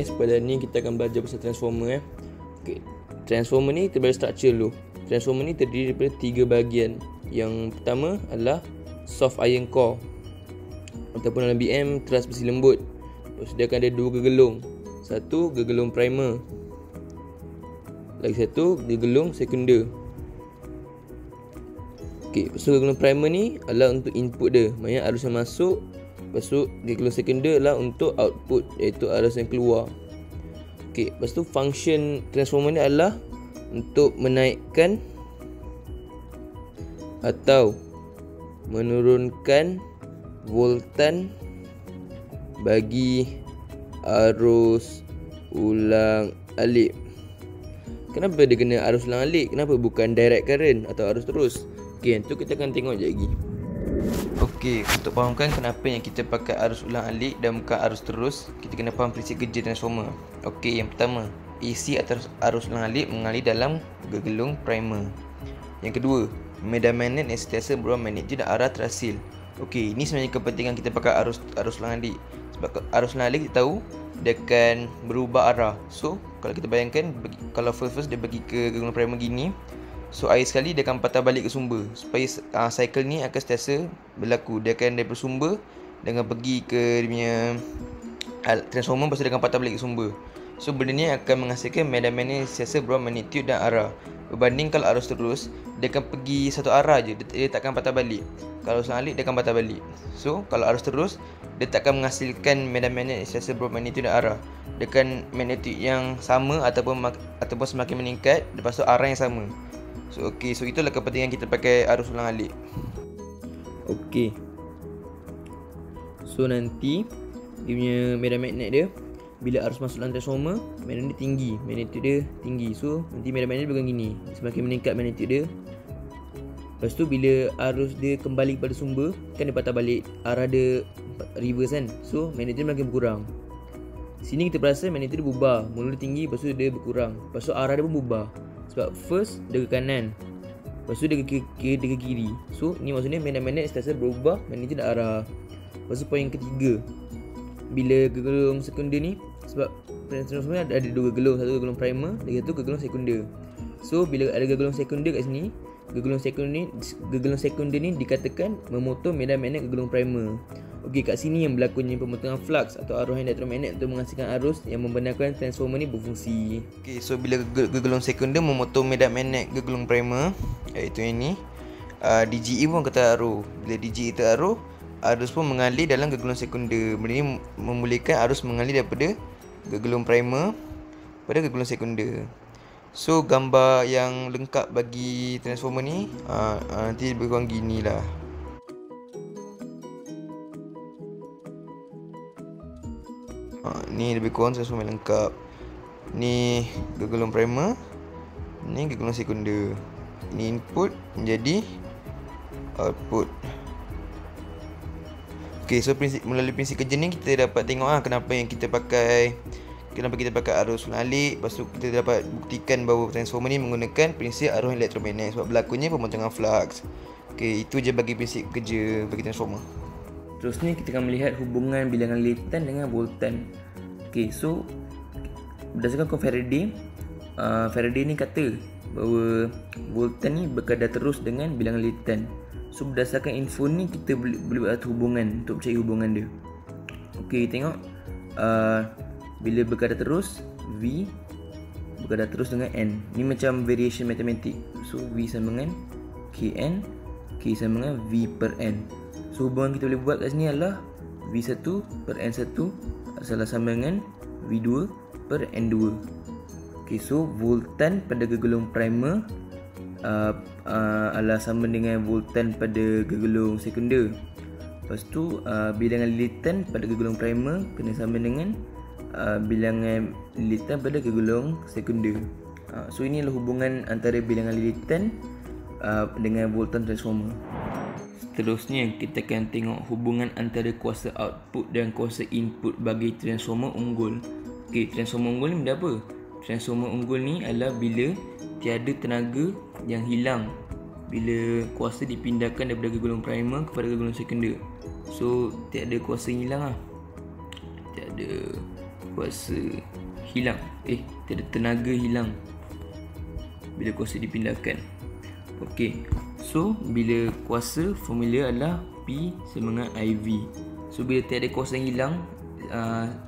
guys, pada ni kita akan belajar pasal transformer Okay. Transformer ni kita belajar structure dulu. Transformer ni terdiri daripada 3 bahagian. Yang pertama adalah soft iron core ataupun dalam BM teras besi lembut. Lepas dia akan ada 2 gegelung. Satu gegelung primer, lagi satu gegelung sekunder. Okey, lepas tu gegelung primer ni adalah untuk input dia, maknanya arus yang masuk. Lepas tu gegelung sekunder adalah untuk output, iaitu arus yang keluar. Okey, lepas tu function transformer ni adalah untuk menaikkan atau menurunkan voltan bagi arus ulang alik. Kenapa dia kena arus ulang alik? Kenapa bukan direct current atau arus terus? Okey, itu kita akan tengok sekejap lagi. Okey, untuk fahamkan kenapa yang kita pakai arus ulang alik dan bukan arus terus, kita kena faham prinsip kerja transformer. Okey, yang pertama, AC atau arus ulang alik mengalir dalam gegelung primer. Yang kedua, medan magnet yang sentiasa berubah magnitude dan arah terhasil. Okey, ini sebenarnya kepentingan kita pakai arus ulang alik. Sebab arus ulang alik kita tahu dia akan berubah arah. So, kalau kita bayangkan, kalau first dia pergi ke gegelung primer gini, so air sekali dia akan patah balik ke sumber. Supaya cycle ni akan sentiasa berlaku. Dia akan daripada sumber dengan pergi ke dia punya transformer, lepas tu dia akan patah balik ke sumber. So benda ni akan menghasilkan medan magnet sentiasa berubah magnitude dan arah. Berbanding kalau arus terus, dia akan pergi satu arah je, dia tak akan patah balik. Kalau arus alik dia akan patah balik. So kalau arus terus, dia tak akan menghasilkan medan magnet sentiasa berubah magnitude dan arah. Dia akan magnitude yang sama ataupun semakin meningkat, lepas tu arah yang sama. So okey, so itulah kepentingan kita pakai arus ulang alik. Okey. So nanti dia punya medan magnet dia, bila arus masuk dalam transformer, medan dia tinggi, magnitude dia tinggi. So nanti medan magnet dia bukan gini, semakin meningkat magnitude dia. Lepas tu bila arus dia kembali kepada sumber, kan dia patah balik, arah dia reverse kan. So magnitude dia makin berkurang. Sini kita perasan magnitude dia berubah, mula dia tinggi, lepas tu dia berkurang. Lepas tu arah dia pun berubah. Sebab first dia ke kanan, lepas tu dia ke kiri. So ni maksudnya medan magnet sentiasa berubah magnitude dan arah. Lepas tu poin ketiga, bila gegelung sekunder ni, sebab transformer ada 2 gegelung, satu gegelung primer, lagi satu gegelung sekunder. So bila ada gegelung sekunder kat sini, gegelung sekunder ni dikatakan memotong medan magnet gegelung primer. Okey, kat sini yang berlakunya pemotongan flux atau arus elektromagnet untuk menghasilkan arus yang membenarkan transformer ni berfungsi. Okey, so bila gegelung sekunder memotong medan magnet gegelung primer, iaitu ini, DGE pun kata arus. Bila DGE terarus, arus pun mengalir dalam gegelung sekunder. Benda ni membolehkan arus mengalir daripada gegelung primer pada gegelung sekunder. So gambar yang lengkap bagi transformer ni nanti lebih kurang gini lah. Ni lebih kurang transformer lengkap. Ni gegelung primer, ni gegelung sekunder. Ni input menjadi output. Okey, so melalui prinsip kerja ni kita dapat tengok kenapa kita pakai arus ulang alik. Lepas tu kita dapat buktikan bahawa transformer ni menggunakan prinsip arus elektromagnet sebab berlakunya pemotongan flux. Okey, itu je bagi prinsip kerja bagi transformer. Terus ni kita akan melihat hubungan bilangan lilitan dengan voltan. Okey, so berdasarkan Faraday, Faraday ni kata bahawa voltan ni berkadar terus dengan bilangan lilitan. So berdasarkan info ni kita boleh buat hubungan untuk mencari hubungan dia. Okey, tengok bila berkadar terus, V berkadar terus dengan N. Ni macam variation matematik. So V sama dengan Kn, K sama dengan V per N. So hubungan kita boleh buat kat sini adalah V1 per N1 adalah sama dengan V2 per N2. Okay, so voltan pada gegelung primer adalah sama dengan voltan pada gegelung sekunder. Lepas tu bilangan lilitan pada gegelung primer kena sama dengan bilangan lilitan pada gegelung sekunder. So ini adalah hubungan antara bilangan lilitan dengan voltan transformer. Seterusnya kita akan tengok hubungan antara kuasa output dan kuasa input bagi transformer unggul. Okey, transformer unggul ni benda apa? Transformer unggul ni adalah bila tiada tenaga yang hilang bila kuasa dipindahkan daripada gegelung primer kepada gegelung sekunder. So tiada kuasa yang hilang lah. Tiada kuasa hilang. Tiada tenaga hilang bila kuasa dipindahkan. Okey. So bila kuasa, formula adalah P sama dengan IV. So bila tiada kuasa yang hilang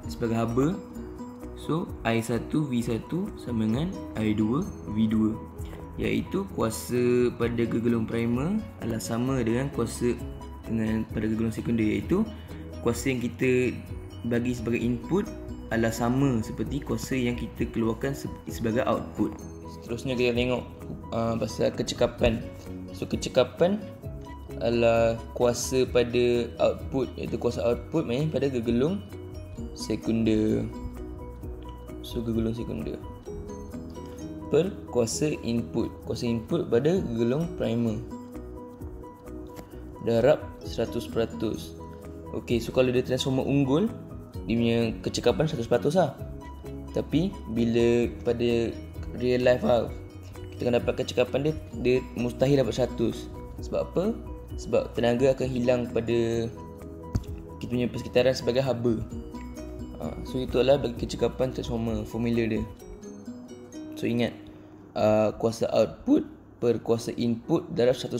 sebagai haba, so I1 V1 sama dengan I2 V2, iaitu kuasa pada gegelung primer adalah sama dengan kuasa dengan pada gegelung sekunder, iaitu kuasa yang kita bagi sebagai input adalah sama seperti kuasa yang kita keluarkan sebagai output. Seterusnya kita tengok pasal kecekapan. So kecekapan adalah kuasa pada output, iaitu kuasa output main pada gegelung sekunder. So gegelung sekunder per kuasa input. Kuasa input pada gegelung primer darab 100%. Okey, so kalau dia transformer unggul, dia punya kecekapan 100% lah. Tapi bila pada real life lah, kita akan dapat kecekapan dia mustahil dapat 100. Sebab apa? Sebab tenaga akan hilang pada kita punya persekitaran sebagai haba. So itu adalah bagi kecekapan transformer, formula dia. So ingat, kuasa output per kuasa input darab 100%.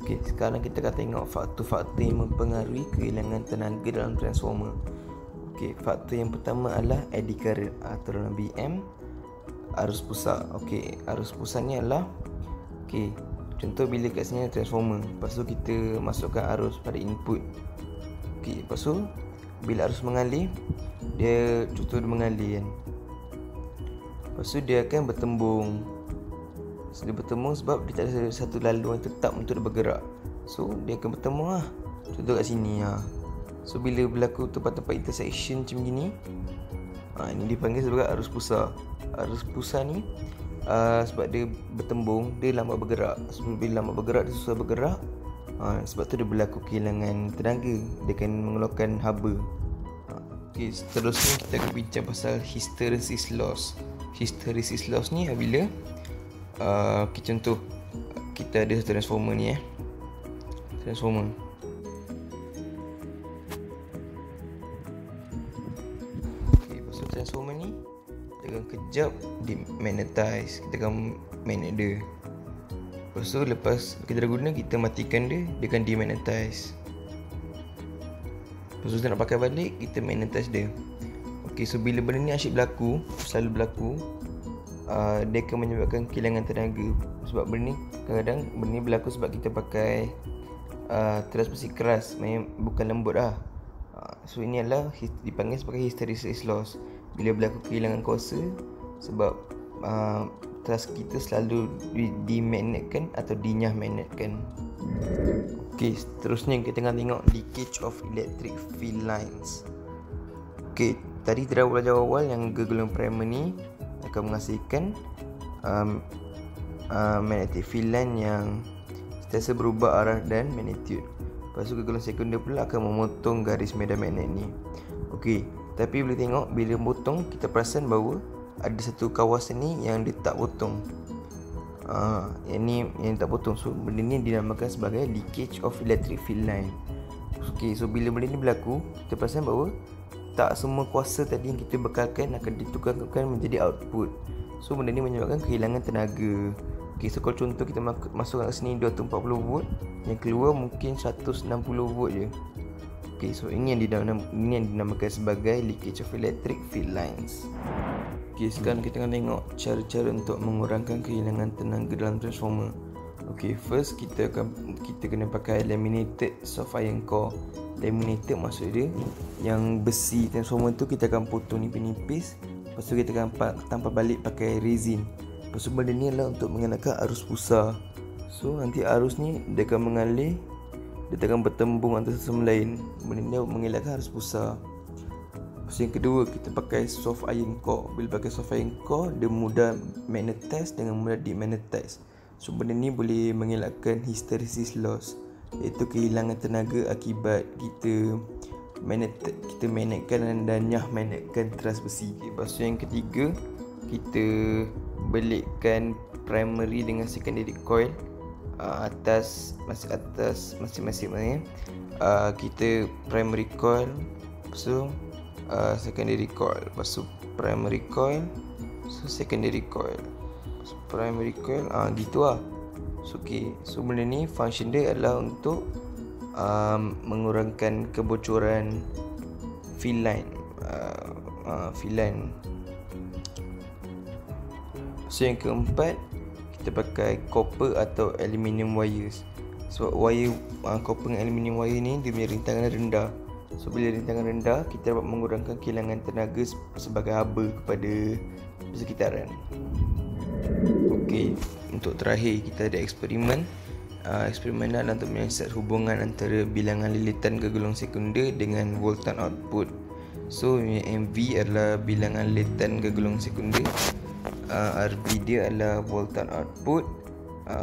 Okey, sekarang kita akan tengok faktor-faktor yang mempengaruhi kehilangan tenaga dalam transformer. Okey, faktor yang pertama adalah eddy current atau dalam BM, arus pusat. Okey, arus pusat ni adalah contoh bila kat sini transformer, lepas tu kita masukkan arus pada input. Okey, lepas tu bila arus mengalir, dia contoh dia mengalir kan, lepas tu dia akan bertembung. Dia bertembung sebab dia tak ada satu laluan tetap untuk dia bergerak. So dia akan bertembung lah. Contoh kat sini lah. So bila berlaku tempat-tempat intersection macam gini, ini dipanggil sebagai arus pusat. Arus pusat ni sebab dia bertembung, dia lambat bergerak. Sebab bila lambat bergerak, dia susah bergerak. Sebab tu dia berlaku kehilangan tenaga. Dia akan mengeluarkan haba. Okay, seterusnya kita akan bincang pasal hysteresis loss. Hysteresis loss ni bila contoh kita ada satu transformer ni transformer. Okay, lepas tu transformer ni dia akan kejap di magnetize. Kita akan magnet dia. Lepas tu lepas kita dah guna, kita matikan dia, dia akan demagnetize. Lepas tu kita nak pakai balik, kita magnetize dia. Okay, so bila benda ni asyik berlaku, selalu berlaku, dia akan menyebabkan kehilangan tenaga. Sebab benda ni kadang-kadang benda ni berlaku sebab kita pakai teras besi keras, bukan lembut lah. So ini adalah dipanggil sebagai hysteresis loss. Bila berlaku kehilangan kuasa sebab teras kita selalu dimagnetkan atau dinyah magnetkan. Okey, seterusnya kita akan tengok leakage of electric field lines. Okey, tadi kita dah belajar awal yang gegelung primer ni akan menghasilkan magnetic field line yang sentiasa berubah arah dan magnitude. Lepas tu gegelung sekunder pula akan memotong garis medan magnet ni. Okey, tapi boleh tengok bila potong, kita perasan bahawa ada satu kawasan ni yang dia tak potong. Yang ni yang tak potong. So benda ni dinamakan sebagai leakage of electric field line. Okey, so bila benda ni berlaku, kita perasan bahawa tak semua kuasa tadi yang kita bekalkan akan ditukarkan menjadi output. So benda ni menyebabkan kehilangan tenaga. Okey, so kalau contoh kita masukkan ke sini 240 volt, yang keluar mungkin 160 volt je. Okey, so ini yang dinamakan sebagai leakage of electric field lines. Okey, sekarang kita akan tengok cara-cara untuk mengurangkan kehilangan tenaga dalam transformer. Okey, first kita kena pakai laminated soft iron core. Laminated maksud dia yang besi transformer tu kita akan potong nipis-nipis. Lepas tu kita akan tampal balik pakai resin. Lepas tu benda ni adalah untuk mengelakkan arus pusat. So nanti arus ni dia akan mengalir, dia akan bertembung antara satu sama lain. Benda ni mengelakkan arus pusat. Lepas yang kedua, kita pakai soft iron core. Bila pakai soft iron core, dia mudah magnetize dengan mudah demagnetize. So benda ni boleh mengelakkan hysteresis loss, iaitu kehilangan tenaga akibat kita magnetkan dan nyah magnetkan teras besi. Lepas tu yang ketiga, kita belikkan primary dengan secondary coil atas masing-masing. Kita primary coil, lepas tu secondary coil, lepas tu primary coil, so secondary coil, so primary coil, gitu lah. So, okay. So benda ni function dia adalah untuk mengurangkan kebocoran fill line. So yang keempat, kita pakai copper atau aluminium wires. Sebab wire copper dengan aluminium wire ni dia punya rintangan rendah. So bila rintangan rendah, kita dapat mengurangkan kehilangan tenaga sebagai haba kepada persekitaran. Okey, untuk terakhir kita ada eksperimen. Eksperimen adalah untuk menyiasat hubungan antara bilangan lilitan gegulung sekunder dengan voltan output. So MV adalah bilangan lilitan gegulung sekunder, RV dia adalah voltan output,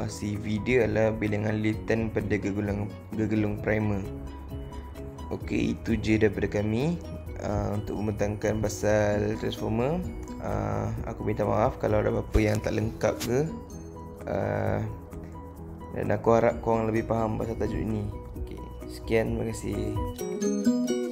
CV dia adalah bilangan lilitan pada gegulung primer. Okey, itu je daripada kami untuk membentangkan pasal transformer. Aku minta maaf kalau ada apa-apa yang tak lengkap ke, dan aku harap korang lebih faham pasal tajuk ini. Okey, sekian, terima kasih.